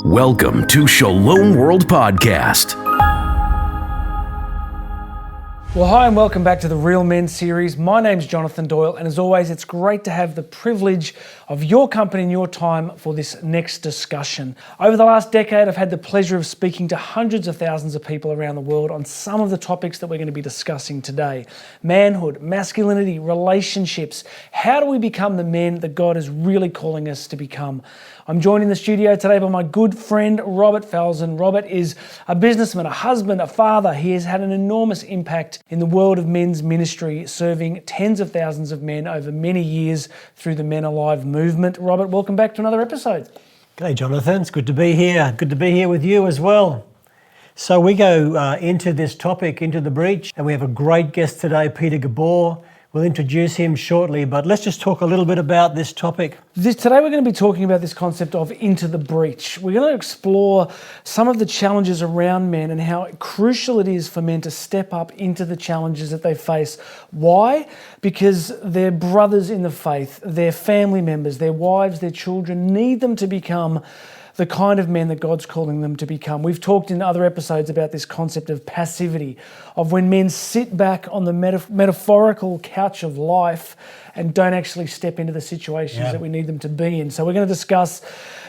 Welcome to Shalom World Podcast. Well, hi and welcome back to the Real Men series. My name's Jonathan Doyle, and as always, it's great to have the privilege of your company and your time for this next discussion. Over the last decade, I've had the pleasure of speaking to hundreds of thousands of people around the world on some of the topics that we're going to be discussing today. Manhood, masculinity, relationships. How do we become the men that God is really calling us to become? I'm joined in the studio today by my good friend, Robert Falzon. Robert is a businessman, a husband, a father. He has had an enormous impact in the world of men's ministry, serving tens of thousands of men over many years through the Men Alive movement. Robert, welcome back to another episode. G'day, Jonathan. It's good to be here. Good to be here with you as well. So we go into this topic, into the breach, and we have a great guest today, Peter Gabauer. We'll introduce him shortly, but let's just talk a little bit about this topic. Today we're going to be talking about this concept of into the breach. We're going to explore some of the challenges around men and how crucial it is for men to step up into the challenges that they face. Why? Because their brothers in the faith, their family members, their wives, their children need them to become the kind of men that God's calling them to become. We've talked in other episodes about this concept of passivity, of when men sit back on the metaphorical couch of life and don't actually step into the situations that we need them to be in. So we're going to discuss,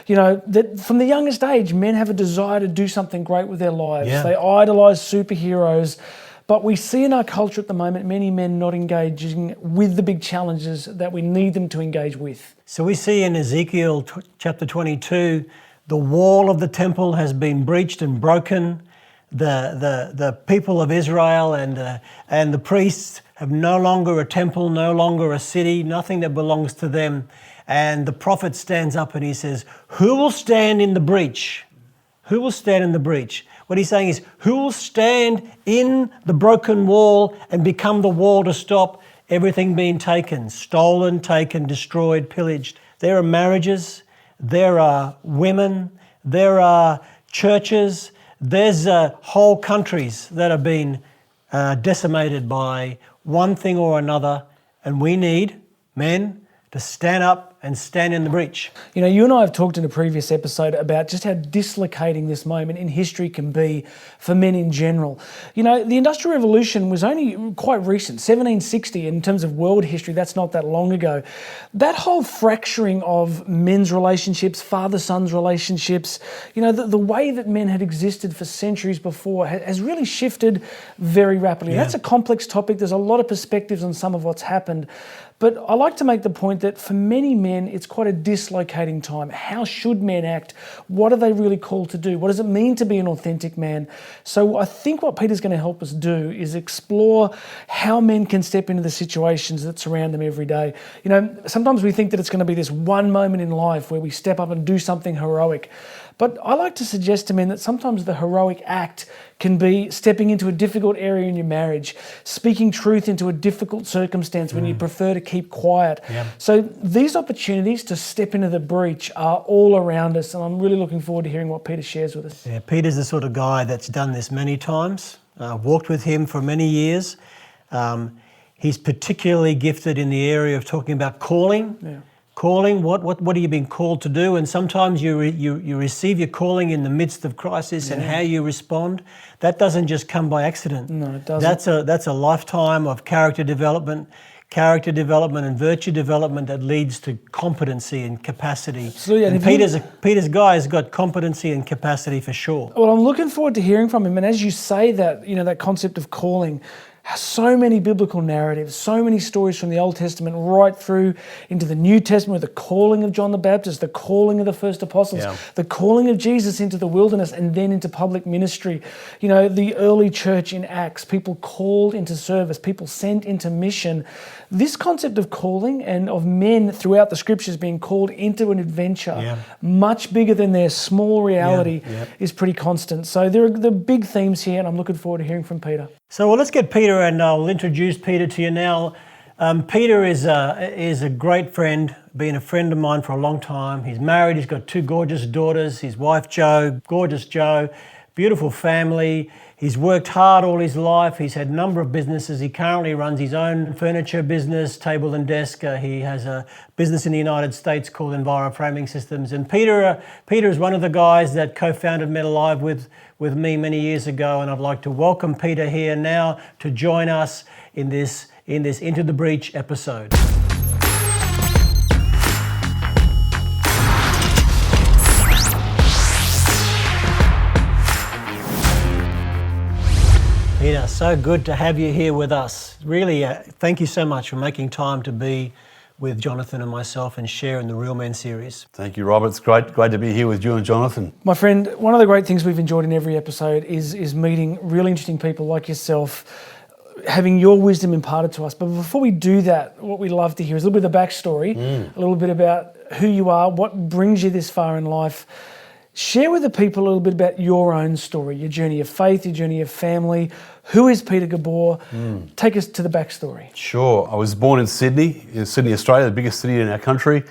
that from the youngest age, men have a desire to do something great with their lives. They idolize superheroes. But we see in our culture at the moment many men not engaging with the big challenges that we need them to engage with. So we see in Ezekiel chapter 22, the wall of the temple has been breached and broken. The people of Israel and the priests have no longer a temple, no longer a city, nothing that belongs to them. And the prophet stands up and he says, "Who will stand in the breach? Who will stand in the breach?" What he's saying is, who will stand in the broken wall and become the wall to stop everything being taken, stolen, taken, destroyed, pillaged? There are marriages, there are women, there are churches, there's whole countries that have been decimated by one thing or another, and we need men to stand up and stand in the breach. You and I have talked in a previous episode about just how dislocating this moment in history can be for men in general. The Industrial Revolution was only quite recent, 1760 in terms of world history. That's not that long ago. That whole fracturing of men's relationships, father-son's relationships, the way that men had existed for centuries before has really shifted very rapidly. That's a complex topic. There's a lot of perspectives on some of what's happened. But I like to make the point that for many men, it's quite a dislocating time. How should men act? What are they really called to do? What does it mean to be an authentic man? So I think what Peter's going to help us do is explore how men can step into the situations that surround them every day. Sometimes we think that it's going to be this one moment in life where we step up and do something heroic. But I like to suggest to men that sometimes the heroic act can be stepping into a difficult area in your marriage, speaking truth into a difficult circumstance when you prefer to keep quiet. So these opportunities to step into the breach are all around us, and I'm really looking forward to hearing what Peter shares with us. Peter's the sort of guy that's done this many times. Walked with him for many years. He's particularly gifted in the area of talking about calling. Calling, what are you being called to do? And sometimes you receive your calling in the midst of crisis, and how you respond. That doesn't just come by accident. No, it doesn't. That's a lifetime of character development and virtue development that leads to competency and capacity. Absolutely. And Peter's guy has got competency and capacity for sure. Well, I'm looking forward to hearing from him. And as you say that, that concept of calling, so many biblical narratives, so many stories from the Old Testament right through into the New Testament, with the calling of John the Baptist, the calling of the first apostles, the calling of Jesus into the wilderness and then into public ministry. The early church in Acts, people called into service, people sent into mission. This concept of calling and of men throughout the scriptures being called into an adventure much bigger than their small reality is pretty constant. So there are the big themes here, and I'm looking forward to hearing from Peter. So let's get Peter, and I'll introduce Peter to you now. Peter is a great friend, been a friend of mine for a long time. He's married, he's got two gorgeous daughters, his wife Jo, gorgeous Jo, beautiful family. He's worked hard all his life. He's had a number of businesses. He currently runs his own furniture business, table and desk. He has a business in the United States called Enviro Framing Systems. And Peter is one of the guys that co-founded Met Alive with me many years ago. And I'd like to welcome Peter here now to join us in this Into the Breach episode. Peter, so good to have you here with us. Really, thank you so much for making time to be with Jonathan and myself and share in the Real Men series. Thank you, Robert. It's great to be here with you and Jonathan. My friend, one of the great things we've enjoyed in every episode is meeting really interesting people like yourself, having your wisdom imparted to us. But before we do that, what we love to hear is a little bit of the backstory, a little bit about who you are, what brings you this far in life. Share with the people a little bit about your own story, your journey of faith, your journey of family. Who is Peter Gabauer? Take us to the backstory. Sure. I was born in Sydney, Australia, the biggest city in our country.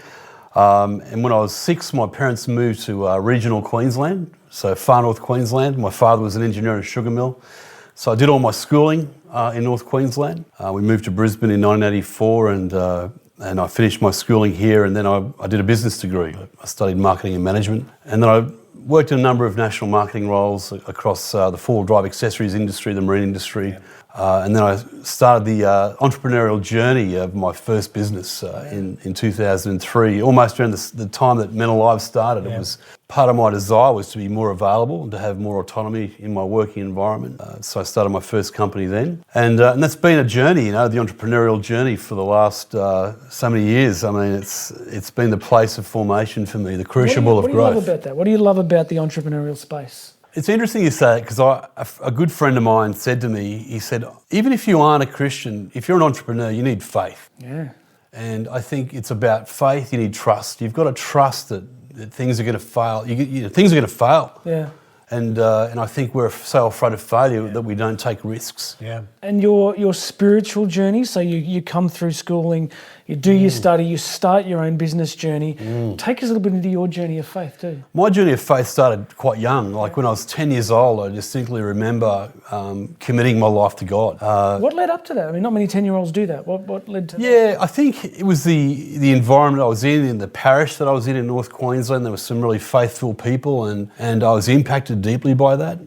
And when I was 6, my parents moved to regional Queensland, so far north Queensland. My father was an engineer in a sugar mill. So I did all my schooling in North Queensland. We moved to Brisbane in 1984 and I finished my schooling here, and then I did a business degree. I studied marketing and management, and then I worked in a number of national marketing roles across the four-wheel drive accessories industry, the marine industry, and then I started the entrepreneurial journey of my first business in 2003, almost around the time that Men Alive started. It was part of my desire was to be more available and to have more autonomy in my working environment. So I started my first company then, and that's been a journey, the entrepreneurial journey for the last so many years. I mean, it's been the place of formation for me, the crucible of growth. What do you love about that? What do you love about the entrepreneurial space? It's interesting you say that, because a good friend of mine said to me, he said, even if you aren't a Christian, if you're an entrepreneur, you need faith. Yeah. And I think it's about faith, you need trust. You've got to trust that things are going to fail. Things are going to fail. Yeah. And I think we're so afraid of failure that we don't take risks. Yeah. And your spiritual journey, so you come through schooling, you do your study, you start your own business journey. Take us a little bit into your journey of faith too. My journey of faith started quite young. Like when I was 10 years old, I distinctly remember committing my life to God. What led up to that? I mean, not many 10-year-olds do that. What led to that? Yeah, I think it was the environment I was in the parish that I was in North Queensland. There were some really faithful people, and I was impacted deeply by that.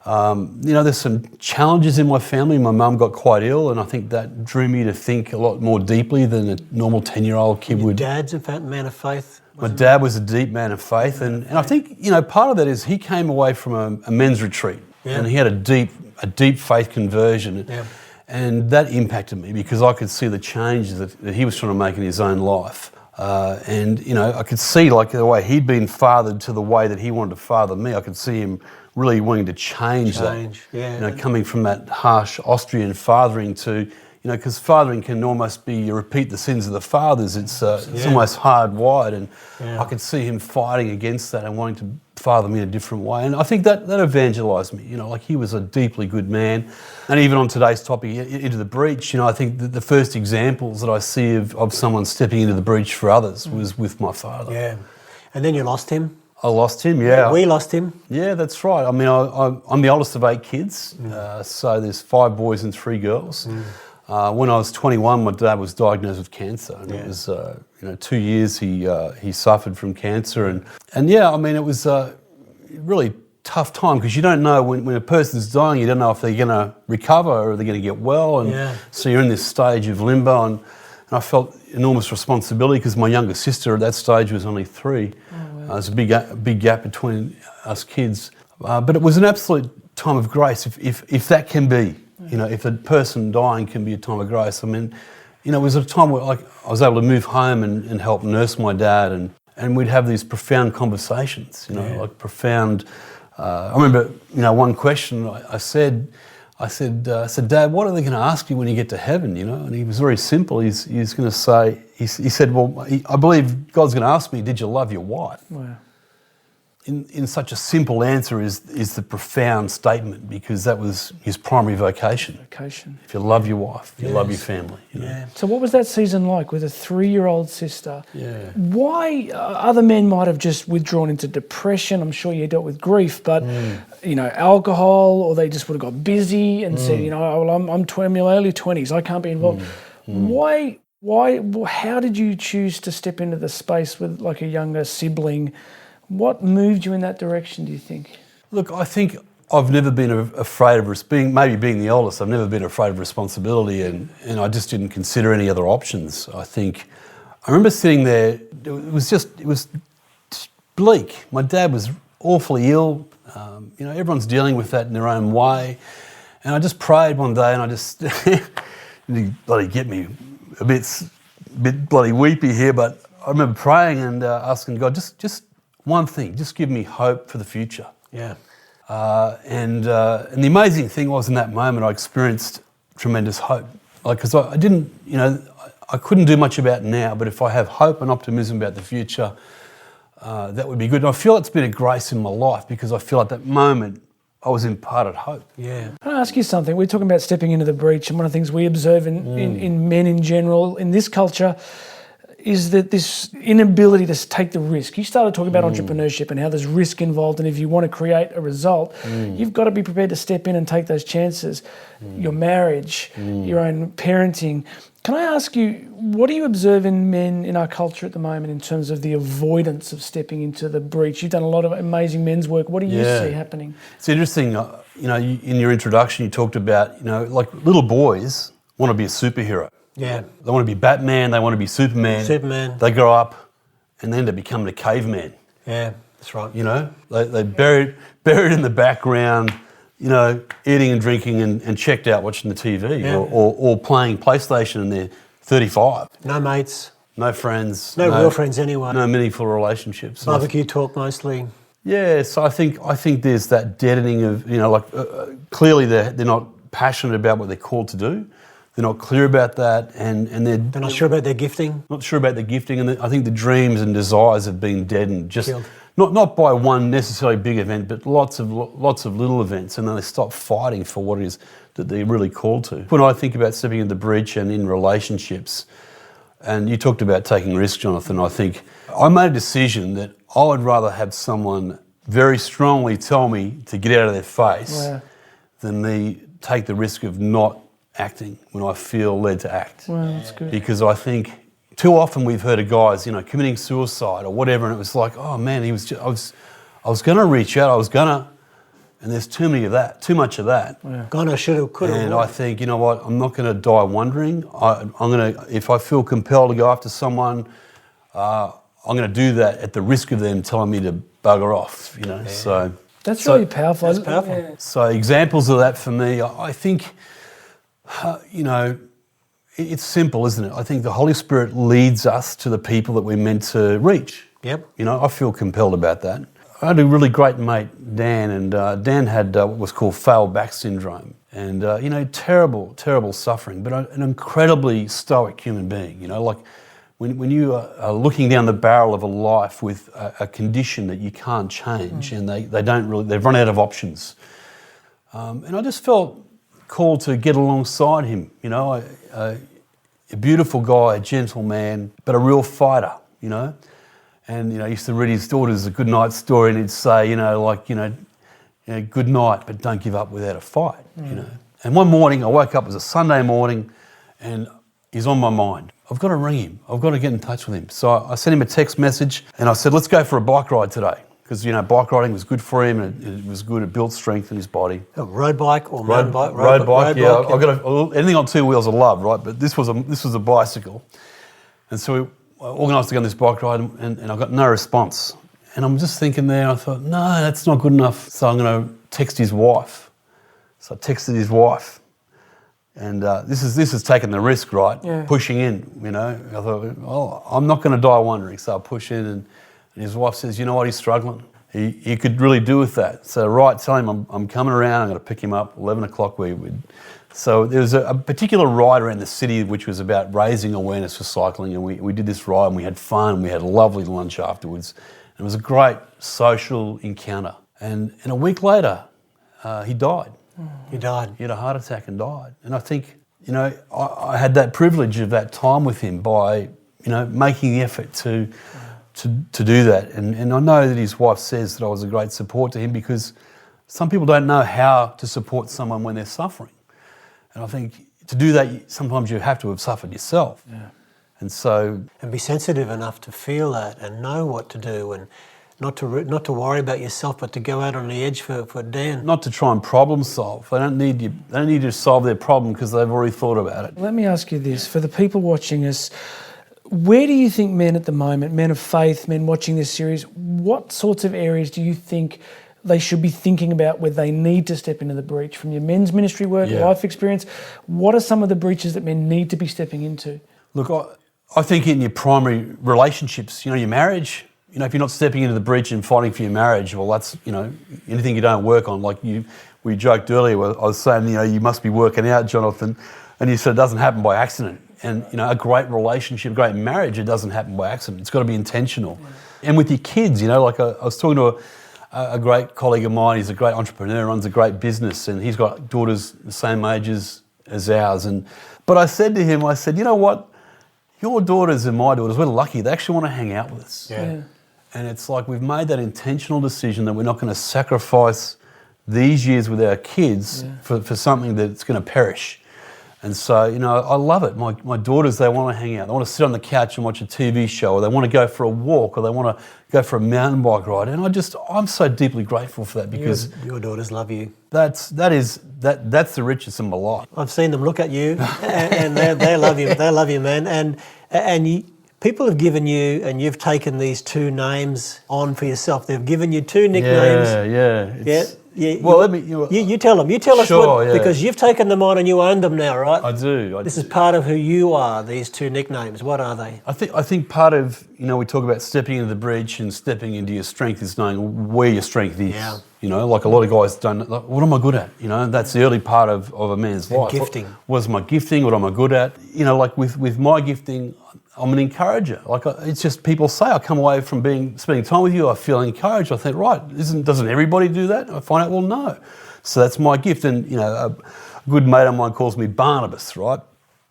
There's some challenges in my family. My mum got quite ill, and I think that drew me to think a lot more deeply than a normal 10-year-old kid would. Your dad's a man of faith? My dad was a deep man of faith, and I think, part of that is he came away from a men's retreat, and he had a deep faith conversion, and that impacted me because I could see the changes that he was trying to make in his own life. I could see like the way he'd been fathered to the way that he wanted to father me. I could see him really wanting to change that. Coming from that harsh Austrian fathering to, because fathering can almost be you repeat the sins of the fathers. It's almost hardwired, and I could see him fighting against that and wanting to father me in a different way. And I think that evangelised me. Like he was a deeply good man. And even on today's topic, Into the Breach, I think that the first examples that I see of someone stepping into the breach for others was with my father. Yeah. And then you lost him? I lost him, yeah. We lost him? Yeah, that's right. I mean, I'm the oldest of 8 kids, so there's 5 boys and 3 girls. When I was 21, my dad was diagnosed with cancer, and it was 2 years he suffered from cancer, and it was a really tough time because you don't know when a person's dying, you don't know if they're going to recover or they're going to get well, and so you're in this stage of limbo, and I felt enormous responsibility because my younger sister at that stage was only 3. There's a big gap between us kids, but it was an absolute time of grace, if that can be. If a person dying can be a time of grace. I mean, it was a time where I was able to move home and help nurse my dad, and we'd have these profound conversations, profound. I remember, one question I said, Dad, what are they going to ask you when you get to heaven, And he was very simple. He's going to say, he said, well, I believe God's going to ask me, did you love your wife? Wow. in such a simple answer is the profound statement, because that was his primary vocation. If you love your wife, you love your family. You know? So what was that season like with a 3-year-old sister? Yeah. Why other men might have just withdrawn into depression? I'm sure you dealt with grief, but alcohol, or they just would have got busy and said, I'm in my early 20s, I can't be involved. Why? How did you choose to step into the space with like a younger sibling? What moved you in that direction, do you think? Look, I think I've never been afraid of being the oldest. I've never been afraid of responsibility, and I just didn't consider any other options. I remember sitting there. It was bleak. My dad was awfully ill. Everyone's dealing with that in their own way, and I just prayed one day, and I just bloody get me a bit bloody weepy here, but I remember praying and asking God, just one thing, just give me hope for the future. Yeah. And the amazing thing was, in that moment, I experienced tremendous hope. Because I didn't, I couldn't do much about now, but if I have hope and optimism about the future, that would be good. And I feel it's been a grace in my life, because I feel at that moment I was imparted hope. Yeah. Can I ask you something? We're talking about stepping into the breach, and one of the things we observe in men in general, in this culture, is that this inability to take the risk. You started talking about entrepreneurship and how there's risk involved, and if you want to create a result, you've got to be prepared to step in and take those chances. Your marriage, your own parenting. Can I ask you, what do you observe in men in our culture at the moment in terms of the avoidance of stepping into the breach? You've done a lot of amazing men's work. What do you see happening? It's interesting, in your introduction you talked about, like little boys want to be a superhero. Yeah. They want to be Batman, they want to be Superman. They grow up and they end up becoming a caveman. Yeah, that's right. They buried in the background, eating and drinking and checked out watching the TV or playing PlayStation, and they're 35. No mates. No friends. No real friends anyway. No meaningful relationships. Barbecue talk mostly. Yeah, so I think there's that deadening of, clearly they're not passionate about what they're called to do. They're not clear about that, and they're not sure about their gifting. Not sure about their gifting, and I think the dreams and desires have been deadened. Just killed. Not by one necessarily big event, but lots of little events, and then they stop fighting for what it is that they're really called to. When I think about stepping in the breach and in relationships, and you talked about taking risks, Jonathan, I think I made a decision that I would rather have someone very strongly tell me to get out of their face than me take the risk of not acting when I feel led to act. Well, that's good. Because I think too often we've heard of guys, committing suicide or whatever, and it was like, oh man, I was going to reach out, and there's too much of that. Yeah. Gonna, shoulda, coulda. And I think, you know what, I'm not going to die wondering. If I feel compelled to go after someone, I'm going to do that at the risk of them telling me to bugger off. So that's really powerful. That's powerful. Yeah. So examples of that for me, I think. It's simple, isn't it? I think the Holy Spirit leads us to the people that we're meant to reach. Yep. I feel compelled about that. I had a really great mate, Dan, and Dan had what was called failed back syndrome. And, terrible, terrible suffering, but an incredibly stoic human being. Like when you are looking down the barrel of a life with a condition that you can't change, and they've run out of options. And I just felt called to get alongside him, a beautiful guy, a gentle man, but a real fighter, And, I used to read his daughter's A Good Night Story, and he'd say, good night, but don't give up without a fight, And one morning I woke up, it was a Sunday morning, and he's on my mind. I've got to ring him. I've got to get in touch with him. So I sent him a text message and I said, let's go for a bike ride today. Because, bike riding was good for him, and it was good, it built strength in his body. A road bike or mountain bike? Road bike, yeah. I've got anything on two wheels I love, right? But this was a bicycle. And so we organised to go on this bike ride, and I got no response. And I'm just thinking there, I thought, no, that's not good enough. So I'm going to text his wife. So I texted his wife. And this is taking the risk, right? Yeah. Pushing in, I thought, well, I'm not going to die wondering. So I push in, and his wife says, you know what, he's struggling. He could really do with that. So tell him I'm coming around, I'm going to pick him up, 11 o'clock. So there was a particular ride around the city which was about raising awareness for cycling, and we did this ride, and we had fun, and we had a lovely lunch afterwards. It was a great social encounter. And a week later, he died. He died. He had a heart attack and died. And I think, I had that privilege of that time with him by, making the effort to do that. And I know that his wife says that I was a great support to him, because some people don't know how to support someone when they're suffering. And I think to do that, sometimes you have to have suffered yourself. Yeah. And so... And be sensitive enough to feel that and know what to do, and not to worry about yourself, but to go out on the edge for Dan. Not to try and problem solve. They don't need you to solve their problem because they've already thought about it. Let me ask you this. For the people watching us, where do you think men at the moment, men of faith, men watching this series, what sorts of areas do you think they should be thinking about where they need to step into the breach? From your men's ministry work, life experience, what are some of the breaches that men need to be stepping into? Look, I think in your primary relationships, your marriage, if you're not stepping into the breach and fighting for your marriage, well, that's, anything you don't work on. Like we joked earlier, I was saying, you must be working out, Jonathan, and you said it doesn't happen by accident. And, a great relationship, a great marriage, it doesn't happen by accident. It's got to be intentional. Yeah. And with your kids, like I was talking to a great colleague of mine. He's a great entrepreneur, runs a great business, and he's got daughters the same age as ours. But I said to him, you know what? Your daughters and my daughters, we're lucky. They actually want to hang out with us. Yeah. And it's like we've made that intentional decision that we're not going to sacrifice these years with our kids for something that's going to perish. And so, I love it. My daughters, they want to hang out. They want to sit on the couch and watch a TV show, or they want to go for a walk, or they want to go for a mountain bike ride. And I'm so deeply grateful for that, because your daughters love you. That's the richest in my life. I've seen them look at you, and they love you. They love you, man. And people have given you, and you've taken these two names on for yourself. They've given you two nicknames. Yeah. Well, let me. You tell them. You tell us what, because you've taken them on and you own them now, right? I do. This is part of who you are. These two nicknames. What are they? I think part of we talk about stepping into the breach and stepping into your strength is knowing where your strength is. Yeah. Like a lot of guys don't. Like, what am I good at? That's the early part of a man's life. Gifting. What's my gifting? What am I good at? Like with my gifting, I'm an encourager. It's just people say, I come away from spending time with you, I feel encouraged. I think, right, doesn't everybody do that? I find out, well, no. So that's my gift. And, a good mate of mine calls me Barnabas, right?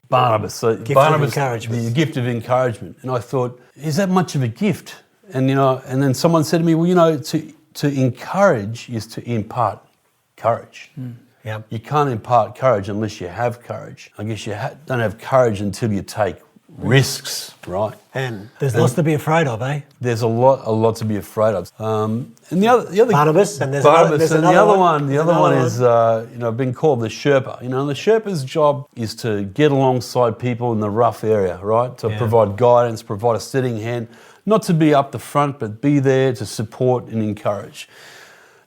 Barnabas. So gift Barnabas, of encouragement. The gift of encouragement. And I thought, is that much of a gift? And, and then someone said to me, well, to encourage is to impart courage. Yeah. You can't impart courage unless you have courage. I guess you don't have courage until you take risks, right? And there's lots to be afraid of, eh? There's a lot to be afraid of. And the other Barnabas, and there's Barnabas, another, and the other one. The There's other one another is I've been called the Sherpa. And the Sherpa's job is to get alongside people in the rough area, right? To provide guidance, provide a steadying hand, not to be up the front, but be there to support and encourage.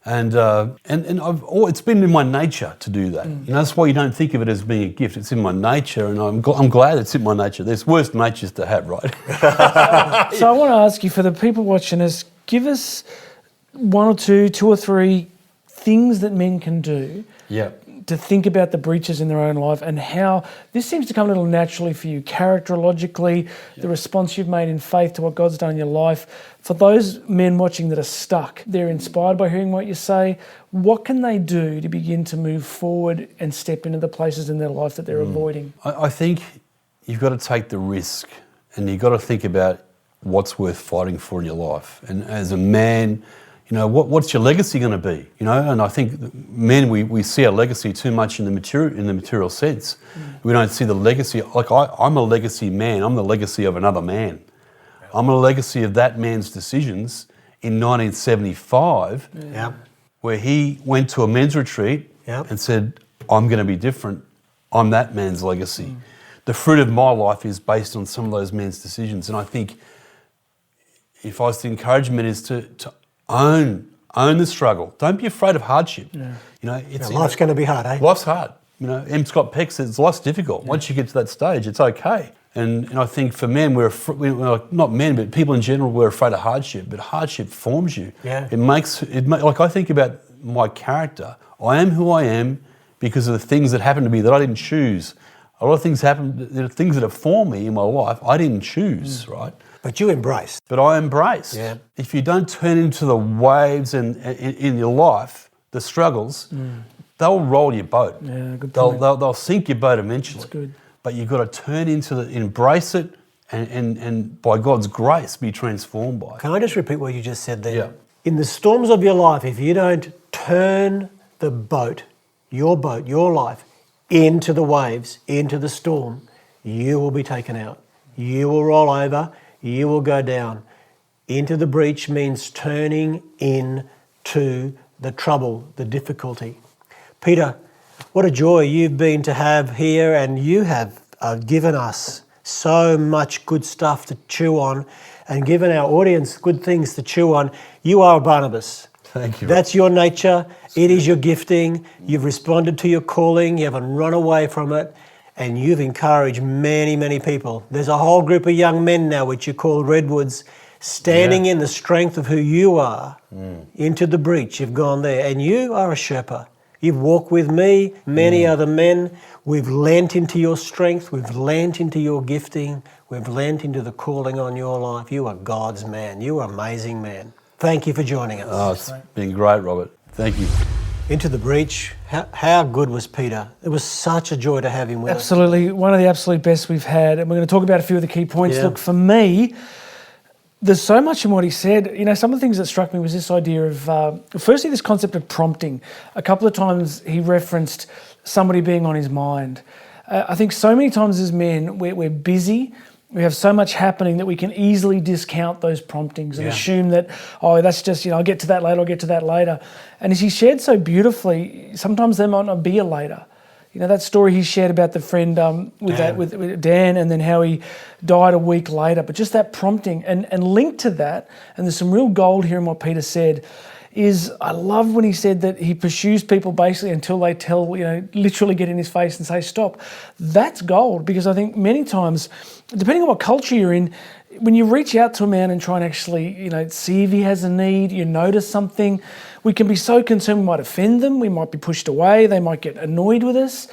And it's been in my nature to do that. That's why you don't think of it as being a gift. It's in my nature, and I'm glad it's in my nature. There's worse natures to have, right? So I want to ask you, for the people watching us, give us one or two or three things that men can do to think about the breaches in their own life, and how this seems to come a little naturally for you, characterologically, the response you've made in faith to what God's done in your life. For those men watching that are stuck, they're inspired by hearing what you say, what can they do to begin to move forward and step into the places in their life that they're avoiding? I think you've got to take the risk, and you've got to think about what's worth fighting for in your life. And as a man, what's your legacy going to be? And I think men, we see our legacy too much in the material sense. We don't see the legacy. Like I'm a legacy man. I'm the legacy of another man. I'm a legacy of that man's decisions in 1975, where he went to a men's retreat and said, I'm going to be different. I'm that man's legacy. The fruit of my life is based on some of those men's decisions. And I think if I was to encourage men is to own the struggle. Don't be afraid of hardship. Life's going to be hard, eh? Life's hard. M. Scott Peck says life's difficult. Once you get to that stage, it's okay. And I think for men, not men, but people in general, we're afraid of hardship. But hardship forms you. Yeah. Like I think about my character. I am who I am because of the things that happened to me that I didn't choose. A lot of things happened, things that have formed me in my life, I didn't choose, right? But you embrace. But I embrace. Yeah. If you don't turn into the waves and in your life, the struggles, they'll roll your boat. Yeah, good point. They'll sink your boat eventually. That's good. But you've got to turn into embrace it, and by God's grace be transformed by it. Can I just repeat what you just said there? Yeah. In the storms of your life, if you don't turn the boat, your life, into the waves, into the storm, you will be taken out. You will roll over, you will go down. Into the breach means turning into the trouble, the difficulty. Peter, what a joy you've been to have here, and you have given us so much good stuff to chew on and given our audience good things to chew on. You are a Barnabas. Thank you. That's your nature. It is your gifting. You've responded to your calling. You haven't run away from it. And you've encouraged many, many people. There's a whole group of young men now, which you call Redwoods, standing in the strength of who you are into the breach. You've gone there. And you are a Sherpa. You've walked with me, many other men. We've lent into your strength. We've lent into your gifting. We've lent into the calling on your life. You are God's man. You are an amazing man. Thank you for joining us. Oh, it's been great, Robert. Thank you. Into the breach. How good was Peter? It was such a joy to have him with us. Absolutely, one of the absolute best we've had. And we're going to talk about a few of the key points. Yeah. Look, for me, there's so much in what he said. You know, some of the things that struck me was this idea of, firstly, this concept of prompting. A couple of times he referenced somebody being on his mind. I think so many times as men, we're busy. We have so much happening that we can easily discount those promptings and assume that, oh, that's just, I'll get to that later. And as he shared so beautifully, sometimes there might not be a later. You know, that story he shared about the friend with Dan, and then how he died a week later. But just that prompting and linked to that, and there's some real gold here in what Peter said, is I love when he said that he pursues people basically until they literally get in his face and say, stop. That's gold, because I think many times, depending on what culture you're in, when you reach out to a man and try and actually, see if he has a need, you notice something, we can be so concerned we might offend them, we might be pushed away, they might get annoyed with us.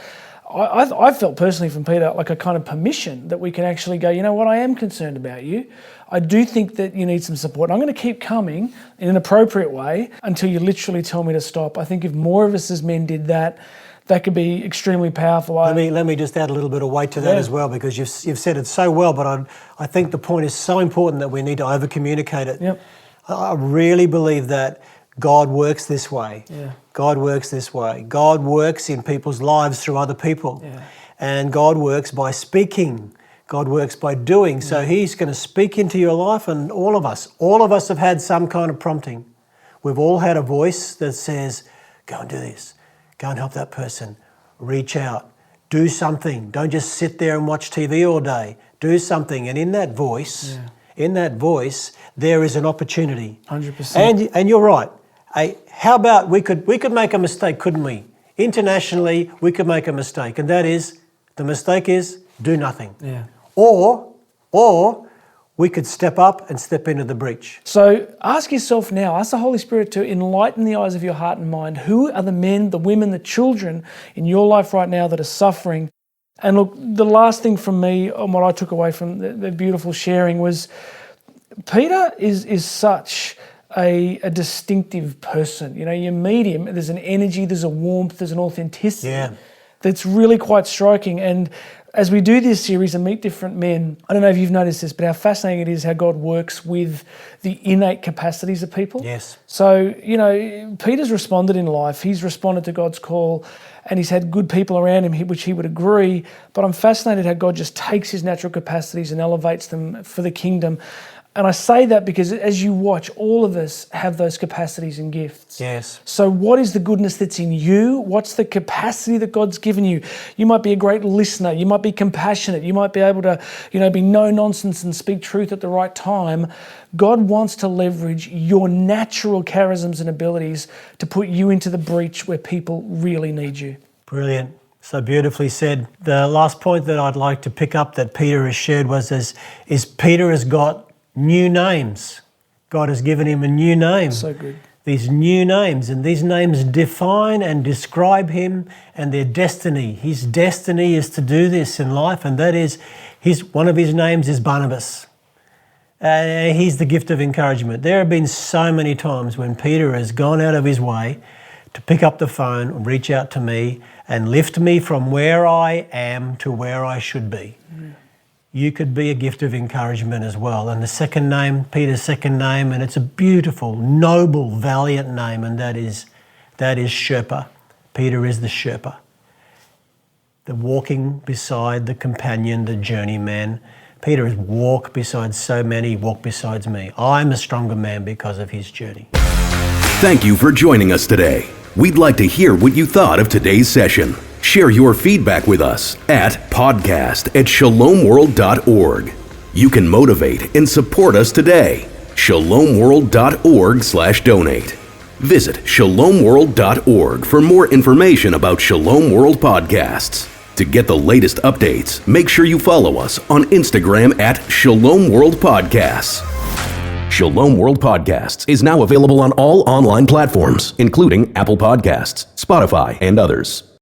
I felt personally from Peter like a kind of permission that we can actually go, you know what, I am concerned about you. I do think that you need some support. I'm going to keep coming in an appropriate way until you literally tell me to stop. I think if more of us as men did that, that could be extremely powerful. Let me just add a little bit of weight to that as well, because you've said it so well, but I think the point is so important that we need to over-communicate it. Yep. I really believe that God works this way. Yeah. God works this way. God works in people's lives through other people. Yeah. And God works by speaking. God works by doing. So he's going to speak into your life, and all of us have had some kind of prompting. We've all had a voice that says, go and do this. Go and help that person. Reach out. Do something. Don't just sit there and watch TV all day. Do something. And in that voice, there is an opportunity. 100%. And you're right. How about we could make a mistake, couldn't we? Internationally, we could make a mistake. And that is, the mistake is do nothing. Yeah. Or we could step up and step into the breach. So ask yourself now, ask the Holy Spirit to enlighten the eyes of your heart and mind. Who are the men, the women, the children in your life right now that are suffering? And look, the last thing from me and what I took away from the beautiful sharing was Peter is such a distinctive person. You meet him, there's an energy, there's a warmth, there's an authenticity that's really quite striking. And as we do this series and meet different men, I don't know if you've noticed this, but how fascinating it is how God works with the innate capacities of people. Yes. So, Peter's responded in life. He's responded to God's call, and he's had good people around him, which he would agree. But I'm fascinated how God just takes his natural capacities and elevates them for the kingdom. And I say that because as you watch, all of us have those capacities and gifts. Yes. So what is the goodness that's in you? What's the capacity that God's given you? You might be a great listener. You might be compassionate. You might be able to, be no nonsense and speak truth at the right time. God wants to leverage your natural charisms and abilities to put you into the breach where people really need you. Brilliant. So beautifully said. The last point that I'd like to pick up that Peter has shared is Peter has got new names. God has given him a new name. So good. These new names, and these names define and describe him and their destiny. His destiny is to do this in life, and that is one of his names is Barnabas. He's the gift of encouragement. There have been so many times when Peter has gone out of his way to pick up the phone and reach out to me and lift me from where I am to where I should be. You could be a gift of encouragement as well. And the second name, Peter's second name, and it's a beautiful, noble, valiant name, and that is Sherpa. Peter is the Sherpa. The walking beside the companion, the journeyman. Peter has walked beside so many, walked beside me. I'm a stronger man because of his journey. Thank you for joining us today. We'd like to hear what you thought of today's session. Share your feedback with us at podcast@shalomworld.org. You can motivate and support us today. shalomworld.org/donate. Visit shalomworld.org for more information about Shalom World podcasts. To get the latest updates, make sure you follow us on Instagram at Shalom World Podcasts. Shalom World Podcasts is now available on all online platforms, including Apple Podcasts, Spotify, and others.